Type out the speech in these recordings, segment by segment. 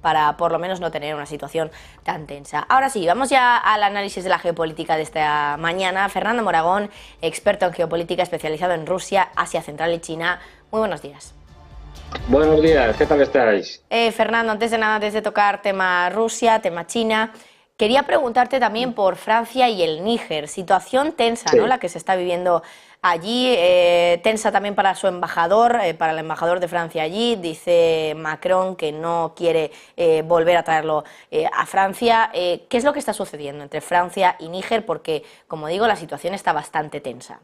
para por lo menos no tener una situación tan tensa. Ahora sí, vamos ya al análisis de la geopolítica de esta mañana. Fernando Moragón, experto en geopolítica especializado en Rusia, Asia Central y China. Muy buenos días. Buenos días, ¿qué tal estáis? Fernando, antes de nada, antes de tocar tema Rusia, tema China, quería preguntarte también por Francia y el Níger. Situación tensa, Sí. ¿no?, la que se está viviendo allí, tensa también para su embajador, para el embajador de Francia allí. Dice Macron que no quiere volver a traerlo a Francia. ¿Qué es lo que está sucediendo entre Francia y Níger? Porque, como digo, la situación está bastante tensa.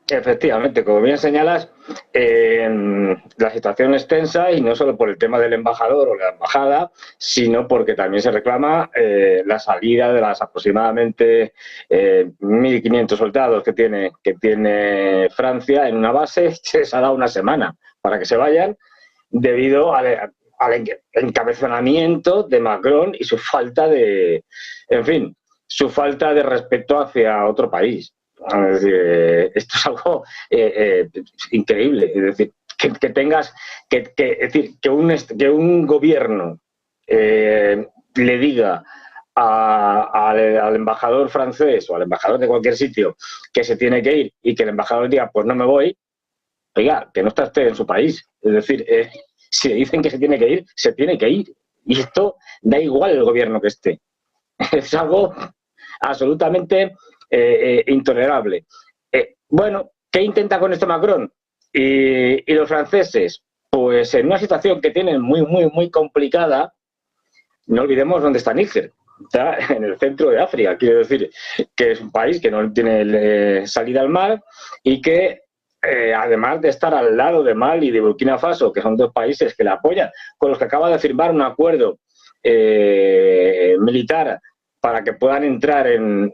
Efectivamente, como bien señalas, la situación es tensa y no solo por el tema del embajador o la embajada, sino porque también se reclama la salida de las aproximadamente 1.500 soldados que tiene Francia en una base. Se les ha dado una semana para que se vayan debido al encabezonamiento de Macron y su falta su falta de respeto hacia otro país. Es decir, esto es algo increíble. Es decir, que tengas es decir, que un gobierno le diga al embajador francés o al embajador de cualquier sitio que se tiene que ir y que el embajador diga pues no me voy. Oiga, que no está usted en su país. Es decir, si le dicen que se tiene que ir, se tiene que ir. Y esto da igual el gobierno que esté. Es algo absolutamente intolerable. Bueno, ¿qué intenta con esto Macron? Y los franceses, pues en una situación que tienen muy complicada. No olvidemos dónde está Níger. Está en el centro de África. Quiero decir que es un país que no tiene salida al mar y que, además de estar al lado de Mali y de Burkina Faso, que son dos países que la apoyan, con los que acaba de firmar un acuerdo militar para que puedan entrar en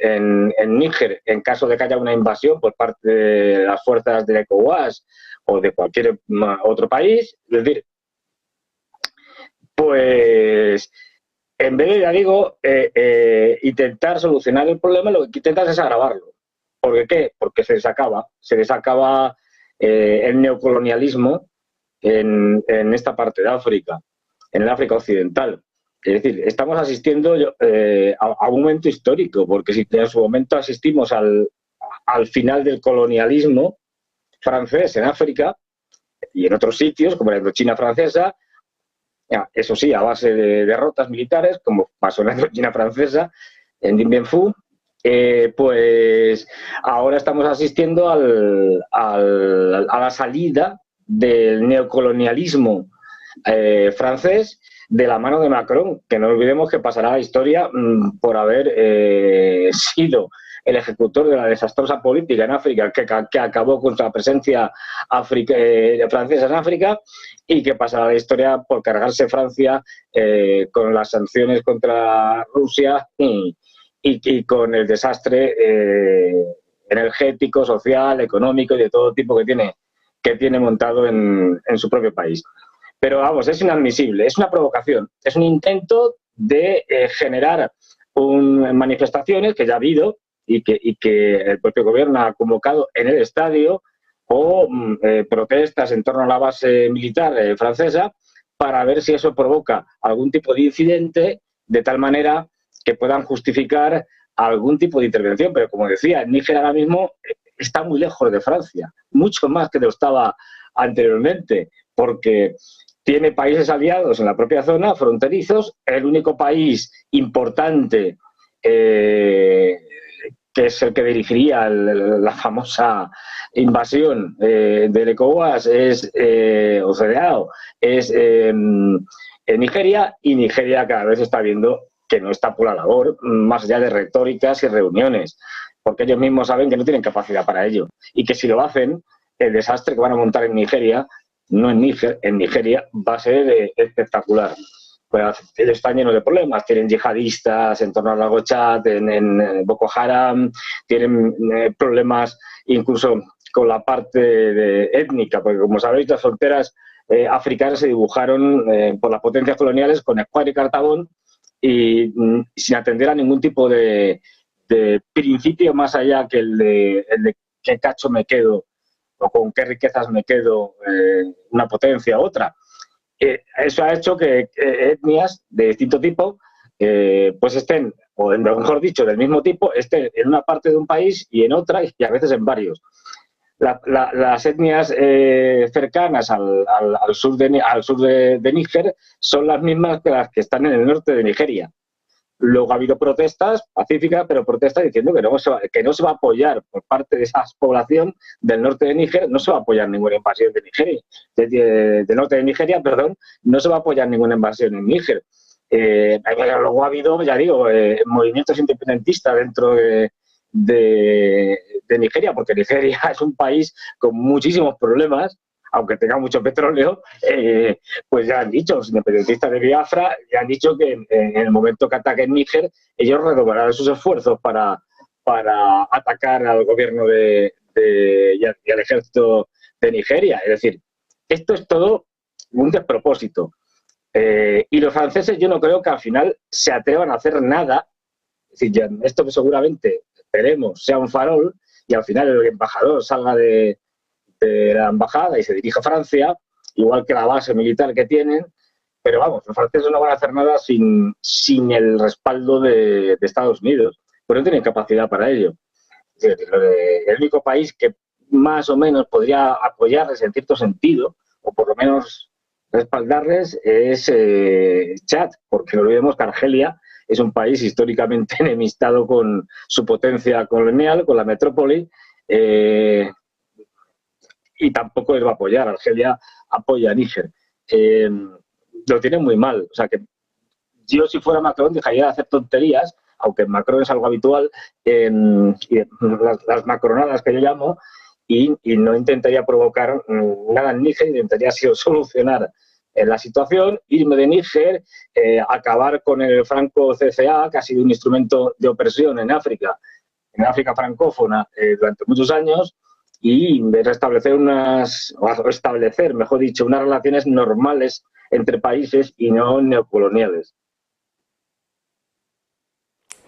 Níger en caso de que haya una invasión por parte de las fuerzas de ECOWAS o de cualquier otro país. Es decir, pues en vez de, ya digo, intentar solucionar el problema, lo que intentas es agravarlo. ¿Por qué? Porque se les acaba el neocolonialismo en esta parte de África, en el África Occidental. Es decir, estamos asistiendo a un momento histórico, porque si en su momento asistimos al final del colonialismo francés en África y en otros sitios, como la Indochina francesa, eso sí, a base de derrotas militares, como pasó en la Indochina francesa, en Dien Bien Phu, pues ahora estamos asistiendo a la salida del neocolonialismo francés de la mano de Macron, que no olvidemos que pasará a la historia por haber sido el ejecutor de la desastrosa política en África que acabó con la presencia francesa en África y que pasará a la historia por cargarse Francia con las sanciones contra Rusia y con el desastre energético, social, económico y de todo tipo que tiene montado en su propio país. Pero vamos, es inadmisible, es una provocación, es un intento de generar manifestaciones que ya ha habido y que el propio gobierno ha convocado en el estadio o protestas en torno a la base militar francesa para ver si eso provoca algún tipo de incidente de tal manera que puedan justificar algún tipo de intervención. Pero como decía, Níger ahora mismo está muy lejos de Francia, mucho más que lo estaba anteriormente, porque tiene países aliados en la propia zona, fronterizos. El único país importante que es el que dirigiría la famosa invasión del ECOWAS o CEDEAO, es Nigeria, y Nigeria cada vez está viendo que no está por la labor, más allá de retóricas y reuniones, porque ellos mismos saben que no tienen capacidad para ello y que si lo hacen, el desastre que van a montar en Nigeria, no en Níger, en Nigeria, va a ser espectacular. Pues ellos están llenos de problemas, tienen yihadistas en torno al lago Chad, en Boko Haram, tienen problemas incluso con la parte étnica, porque como sabéis las fronteras africanas se dibujaron por las potencias coloniales con Escuadra y Cartabón y sin atender a ningún tipo de principio más allá que el de qué cacho me quedo o con qué riquezas me quedo, una potencia u otra. eso ha hecho que etnias de distinto tipo pues estén, o mejor dicho, del mismo tipo, estén en una parte de un país y en otra, y a veces en varios. Las etnias cercanas al sur de Níger son las mismas que las que están en el norte de Nigeria. Luego ha habido protestas pacíficas, pero protestas diciendo que no se va a apoyar por parte de esa población del norte de Níger, no se va a apoyar ninguna invasión de Nigeria, del norte de Nigeria, perdón, no se va a apoyar ninguna invasión en Níger. Luego ha habido, ya digo, movimientos independentistas dentro de Nigeria, porque Nigeria es un país con muchísimos problemas, aunque tenga mucho petróleo, pues ya han dicho, los independentistas de Biafra ya han dicho que en el momento que ataquen Níger, ellos redoblarán sus esfuerzos para atacar al gobierno y al ejército de Nigeria. Es decir, esto es todo un despropósito. Y los franceses yo no creo que al final se atrevan a hacer nada. Es decir, esto seguramente, esperemos, sea un farol y al final el embajador salga de la embajada y se dirige a Francia, igual que la base militar que tienen, pero vamos, los franceses no van a hacer nada sin el respaldo de Estados Unidos, pues no tienen capacidad para ello. Es decir, el único país que más o menos podría apoyarles en cierto sentido, o por lo menos respaldarles, es Chad, porque no olvidemos que Argelia es un país históricamente enemistado con su potencia colonial, con la metrópoli, y tampoco les va a apoyar. Argelia apoya a Níger. Lo tienen muy mal. O sea que yo, si fuera Macron, dejaría de hacer tonterías, aunque Macron es algo habitual, las macronadas que yo llamo, y no intentaría provocar nada en Níger, intentaría solucionar la situación, irme de Níger, acabar con el franco CFA, que ha sido un instrumento de opresión en África francófona durante muchos años, y restablecer mejor dicho, unas relaciones normales entre países y no neocoloniales.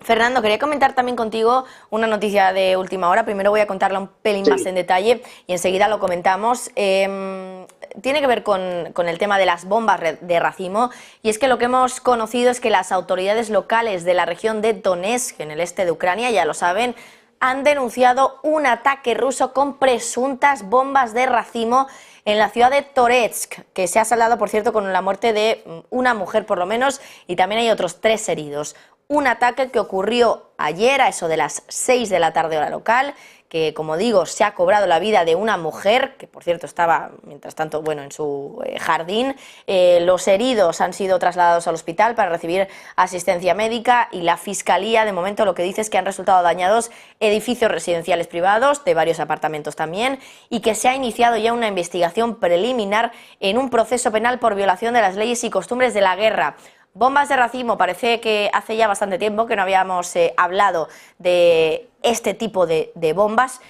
Fernando, quería comentar también contigo una noticia de última hora. Primero voy a contarla un pelín más en detalle y enseguida lo comentamos. Tiene que ver con el tema de las bombas de racimo, y es que lo que hemos conocido es que las autoridades locales de la región de Donetsk, en el este de Ucrania, ya lo saben, han denunciado un ataque ruso con presuntas bombas de racimo en la ciudad de Toretsk, que se ha saldado, por cierto, con la muerte de una mujer por lo menos, y también hay otros 3 heridos. Un ataque que ocurrió ayer a eso de las 6 de la tarde hora local, que, como digo, se ha cobrado la vida de una mujer, que por cierto estaba, mientras tanto, bueno, en su jardín. Los heridos han sido trasladados al hospital para recibir asistencia médica, y la Fiscalía, de momento, lo que dice es que han resultado dañados edificios residenciales privados, de varios apartamentos también, y que se ha iniciado ya una investigación preliminar en un proceso penal por violación de las leyes y costumbres de la guerra. Bombas de racimo, parece que hace ya bastante tiempo que no habíamos hablado de este tipo de bombas.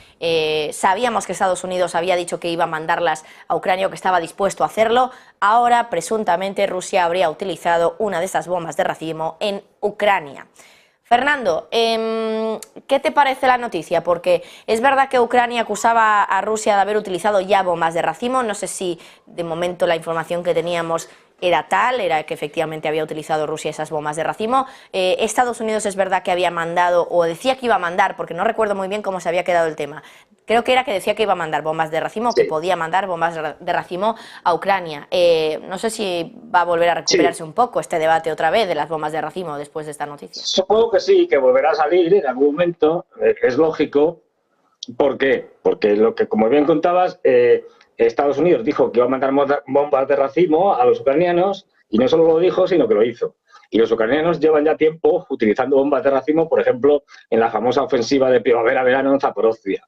Sabíamos que Estados Unidos había dicho que iba a mandarlas a Ucrania o que estaba dispuesto a hacerlo. Ahora, presuntamente, Rusia habría utilizado una de estas bombas de racimo en Ucrania. Fernando, ¿qué te parece la noticia? Porque es verdad que Ucrania acusaba a Rusia de haber utilizado ya bombas de racimo. No sé si de momento la información que teníamos era que efectivamente había utilizado Rusia esas bombas de racimo. Estados Unidos es verdad que había mandado, o decía que iba a mandar, porque no recuerdo muy bien cómo se había quedado el tema. Creo que era que decía que iba a mandar bombas de racimo, sí, que podía mandar bombas de racimo a Ucrania. No sé si va a volver a recuperarse un poco este debate otra vez de las bombas de racimo después de esta noticia. Supongo que sí, que volverá a salir en algún momento, es lógico. ¿Por qué? Porque lo que, como bien contabas, Estados Unidos dijo que iba a mandar bombas de racimo a los ucranianos, y no solo lo dijo, sino que lo hizo. Y los ucranianos llevan ya tiempo utilizando bombas de racimo, por ejemplo, en la famosa ofensiva de primavera-verano en Zaporozhia.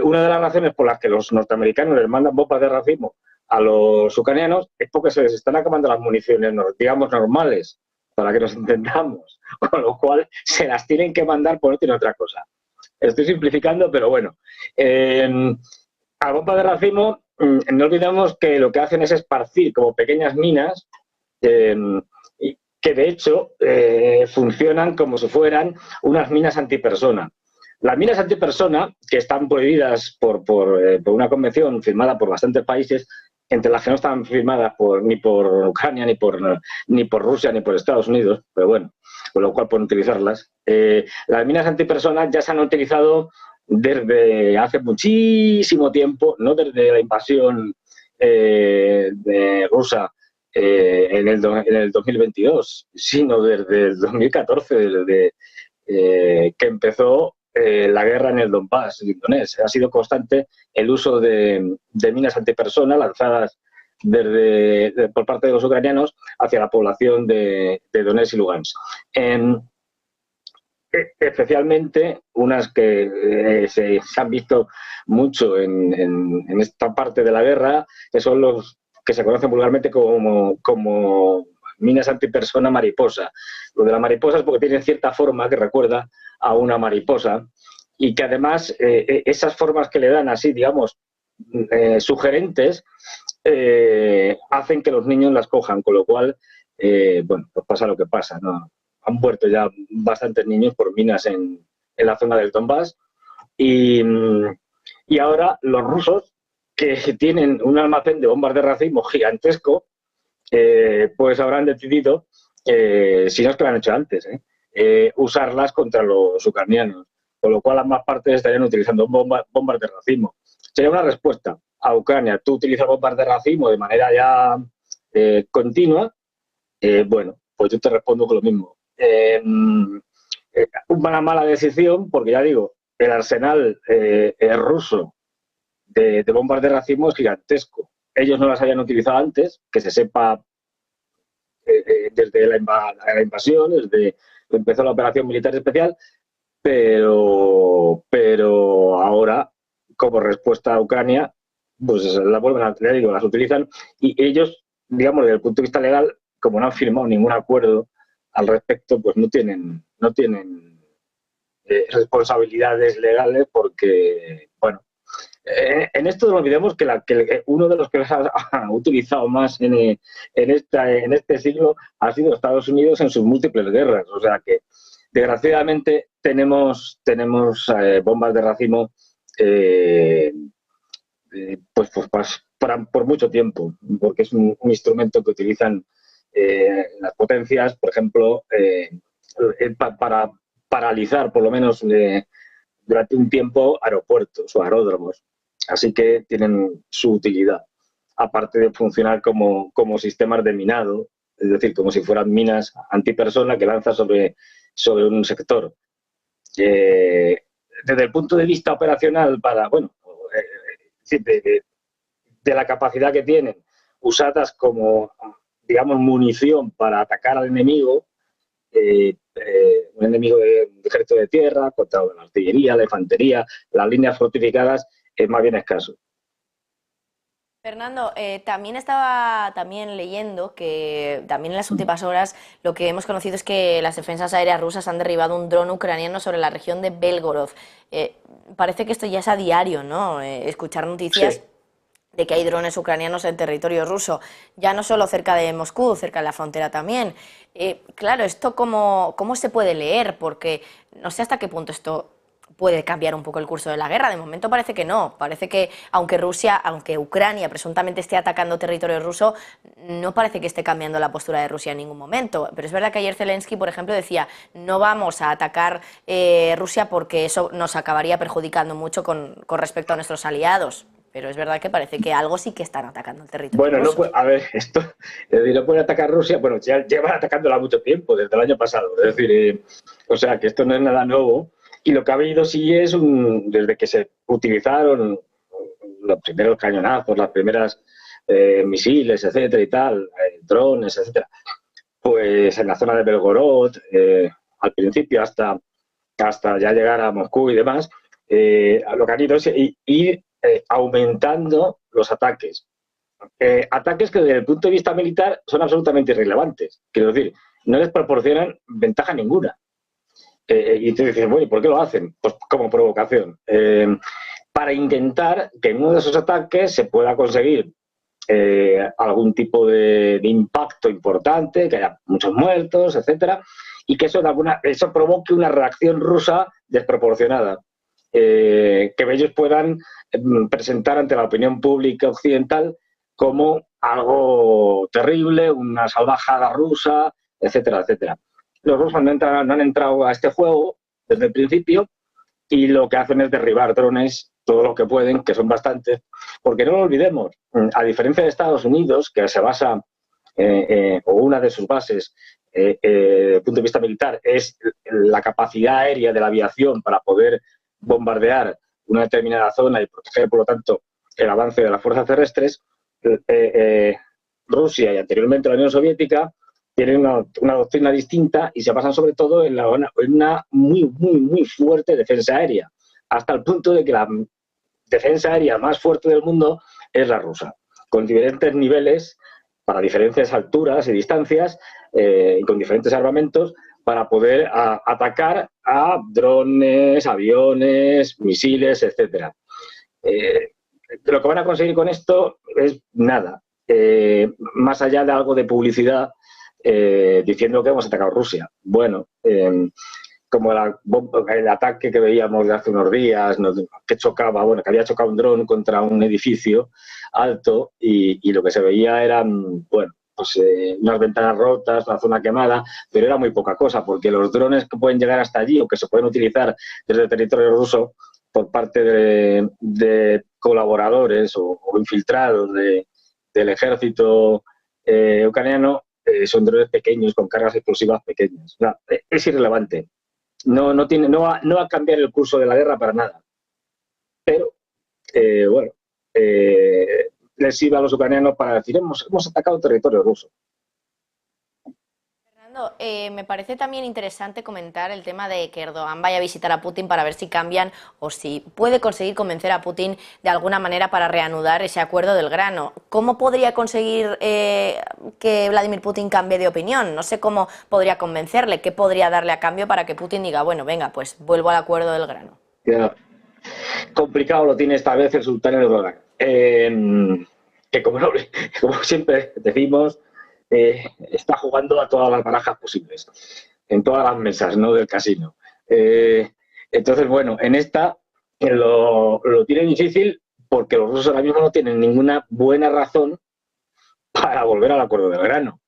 Una de las razones por las que los norteamericanos les mandan bombas de racimo a los ucranianos es porque se les están acabando las municiones, digamos, normales, para que nos entendamos, con lo cual se las tienen que mandar por no tener otra cosa. Estoy simplificando, pero bueno. A bomba de racimo, no olvidemos que lo que hacen es esparcir como pequeñas minas, que de hecho funcionan como si fueran unas minas antipersona. Las minas antipersona, que están prohibidas por una convención firmada por bastantes países, entre las que no están firmadas ni por Ucrania, ni por Rusia, ni por Estados Unidos, pero bueno, con lo cual pueden utilizarlas. Las minas antipersona ya se han utilizado desde hace muchísimo tiempo, no desde la invasión de rusa en el 2022, sino desde el 2014, desde que empezó la guerra en el Donbass, en Donetsk. Ha sido constante el uso de minas antipersona lanzadas por parte de los ucranianos hacia la población de Donetsk y Lugansk. Especialmente unas que se han visto mucho en esta parte de la guerra, que son los que se conocen vulgarmente como minas antipersona mariposa. Lo de la mariposa es porque tienen cierta forma que recuerda a una mariposa y que además esas formas que le dan así, digamos, sugerentes, hacen que los niños las cojan, con lo cual, bueno, pues pasa lo que pasa, ¿no? Han muerto ya bastantes niños por minas en la zona del Donbass y ahora los rusos, que tienen un almacén de bombas de racimo gigantesco, pues habrán decidido, si no es que lo han hecho antes, usarlas contra los ucranianos, con lo cual ambas partes estarían utilizando bombas de racimo. Sería una respuesta a Ucrania. Tú utilizas bombas de racimo de manera ya continua, bueno, pues yo te respondo con lo mismo. Una mala decisión, porque ya digo, el arsenal ruso de bombas de racimo es gigantesco. Ellos no las habían utilizado antes, que se sepa, desde la invasión, desde que empezó la operación militar especial, pero ahora, como respuesta a Ucrania, pues la vuelven a tener, las utilizan, y ellos, digamos, desde el punto de vista legal, como no han firmado ningún acuerdo al respecto, pues no tienen responsabilidades legales porque, bueno, en esto no olvidemos que uno de los que ha utilizado más en este siglo ha sido Estados Unidos en sus múltiples guerras. O sea que, desgraciadamente, tenemos bombas de racimo por mucho tiempo, porque es un instrumento que utilizan las potencias, por ejemplo, para paralizar, por lo menos durante un tiempo, aeropuertos o aeródromos. Así que tienen su utilidad, aparte de funcionar como sistemas de minado, es decir, como si fueran minas antipersona que lanzas sobre un sector. Desde el punto de vista operacional, de la capacidad que tienen, usadas como, digamos, munición para atacar al enemigo, un enemigo de ejército de tierra, contra la artillería, la infantería, las líneas fortificadas, es más bien escaso. Fernando, también estaba leyendo que también en las últimas horas lo que hemos conocido es que las defensas aéreas rusas han derribado un dron ucraniano sobre la región de Belgorod. Parece que esto ya es a diario, ¿no? Escuchar noticias. Sí. De que hay drones ucranianos en territorio ruso, ya no solo cerca de Moscú, cerca de la frontera también. Claro, ¿esto cómo se puede leer? Porque no sé hasta qué punto esto puede cambiar un poco el curso de la guerra. De momento parece que no. Parece que aunque Ucrania presuntamente esté atacando territorio ruso, no parece que esté cambiando la postura de Rusia en ningún momento. Pero es verdad que ayer Zelensky, por ejemplo, decía no vamos a atacar Rusia porque eso nos acabaría perjudicando mucho con respecto a nuestros aliados. Pero es verdad que parece que algo sí que están atacando el territorio ruso. Bueno, a ver, esto, no pueden atacar Rusia, bueno, ya llevan atacándola mucho tiempo, desde el año pasado. Es decir, o sea, que esto no es nada nuevo. Y lo que ha habido sí es, desde que se utilizaron los primeros cañonazos, las primeras misiles, etcétera y tal, drones, etcétera, pues en la zona de Belgorod, al principio hasta ya llegar a Moscú y demás, lo que han ido es ir aumentando los ataques. Ataques que desde el punto de vista militar son absolutamente irrelevantes. Quiero decir, no les proporcionan ventaja ninguna. Y tú dices, bueno, ¿y por qué lo hacen? Pues como provocación. Para intentar que en uno de esos ataques se pueda conseguir algún tipo de impacto importante, que haya muchos muertos, etcétera, y que eso provoque una reacción rusa desproporcionada. Que ellos puedan presentar ante la opinión pública occidental como algo terrible, una salvajada rusa, etcétera, etcétera. Los rusos no han entrado a este juego desde el principio y lo que hacen es derribar drones todo lo que pueden, que son bastantes, porque no lo olvidemos, a diferencia de Estados Unidos, que se basa, o una de sus bases, desde el punto de vista militar, es la capacidad aérea de la aviación para poder bombardear una determinada zona y proteger, por lo tanto, el avance de las fuerzas terrestres. Rusia y anteriormente la Unión Soviética tienen una doctrina distinta y se basan sobre todo en una muy, muy, muy fuerte defensa aérea, hasta el punto de que la defensa aérea más fuerte del mundo es la rusa, con diferentes niveles, para diferentes alturas y distancias, y con diferentes armamentos, para poder atacar a drones, aviones, misiles, etcétera. Lo que van a conseguir con esto es nada, más allá de algo de publicidad diciendo que hemos atacado a Rusia. Bueno, como el ataque que veíamos de hace unos días, que chocaba, bueno, que había chocado un dron contra un edificio alto y lo que se veía eran, bueno, pues unas ventanas rotas, una zona quemada, pero era muy poca cosa, porque los drones que pueden llegar hasta allí o que se pueden utilizar desde el territorio ruso por parte de colaboradores o infiltrados del ejército ucraniano, son drones pequeños con cargas explosivas pequeñas. No, es irrelevante. No va a cambiar el curso de la guerra para nada. Pero, bueno, les sirve a los ucranianos para decir hemos atacado territorio ruso. Fernando, me parece también interesante comentar el tema de que Erdogan vaya a visitar a Putin para ver si cambian o si puede conseguir convencer a Putin de alguna manera para reanudar ese acuerdo del grano. ¿Cómo podría conseguir que Vladimir Putin cambie de opinión? No sé cómo podría convencerle, qué podría darle a cambio para que Putin diga, bueno, venga, pues vuelvo al acuerdo del grano. Ya. Complicado lo tiene esta vez el sultán Erdogan, que como siempre decimos, está jugando a todas las barajas posibles, en todas las mesas, ¿no?, del casino. Entonces, bueno, en esta lo tiene difícil porque los rusos ahora mismo no tienen ninguna buena razón para volver al acuerdo del grano.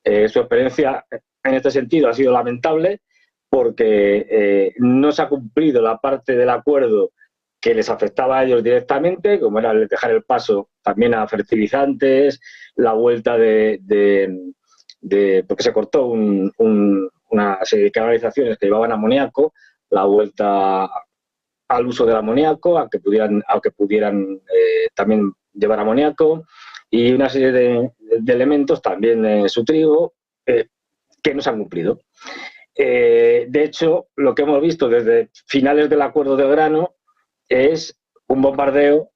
Su experiencia en este sentido ha sido lamentable porque no se ha cumplido la parte del acuerdo que les afectaba a ellos directamente, como era el dejar el paso también a fertilizantes, la vuelta porque se cortó una serie de canalizaciones que llevaban amoníaco, la vuelta al uso del amoníaco, a que pudieran también llevar amoníaco, y una serie de elementos, también su trigo, que no se han cumplido. De hecho, lo que hemos visto desde finales del acuerdo del grano es un bombardeo,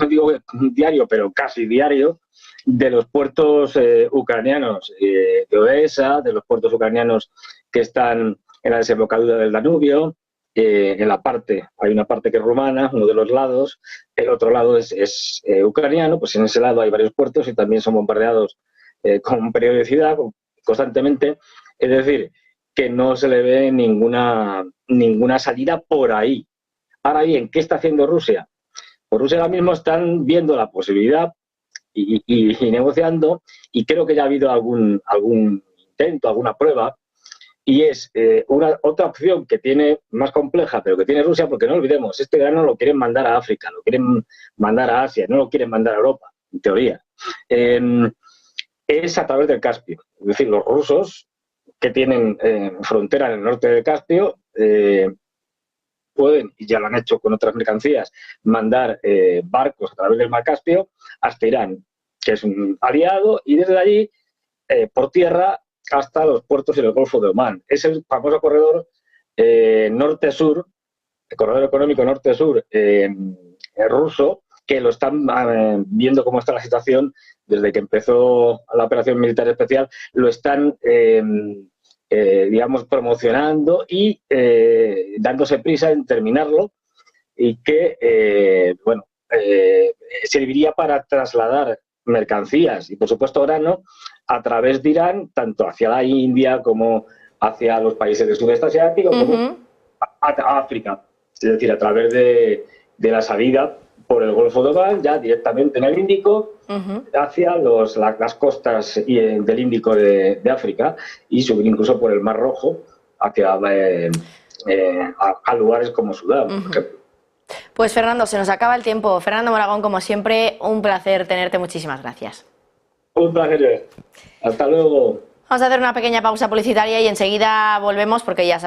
no digo diario, pero casi diario, de los puertos ucranianos de Odesa, de los puertos ucranianos que están en la desembocadura del Danubio. Hay una parte que es rumana, uno de los lados, el otro lado es ucraniano, pues en ese lado hay varios puertos y también son bombardeados con periodicidad, constantemente. Es decir, que no se le ve ninguna salida por ahí. Ahora bien, ¿qué está haciendo Rusia? Pues Rusia ahora mismo están viendo la posibilidad y negociando, y creo que ya ha habido algún intento, alguna prueba, y es otra opción que tiene, más compleja, pero que tiene Rusia, porque no olvidemos, este grano lo quieren mandar a África, lo quieren mandar a Asia, no lo quieren mandar a Europa, en teoría. Es a través del Caspio. Es decir, los rusos, que tienen frontera en el norte del Caspio, pueden, y ya lo han hecho con otras mercancías, mandar barcos a través del mar Caspio hasta Irán, que es un aliado, y desde allí, por tierra, hasta los puertos y el Golfo de Omán. Es el famoso corredor norte-sur, el corredor económico norte-sur ruso, que lo están viendo cómo está la situación desde que empezó la operación militar especial, lo están, digamos, promocionando y dándose prisa en terminarlo, y que, bueno, serviría para trasladar mercancías y, por supuesto, grano a través de Irán, tanto hacia la India como hacia los países del sudeste asiático, como a África. Es decir, a través de la salida por el Golfo de Omán, ya directamente en el Índico, hacia las costas del Índico de África, y subir incluso por el Mar Rojo hacia a lugares como Sudán, por ejemplo. Pues Fernando, se nos acaba el tiempo. Fernando Moragón, como siempre, un placer tenerte. Muchísimas gracias. Un placer. Hasta luego. Vamos a hacer una pequeña pausa publicitaria y enseguida volvemos porque ya saben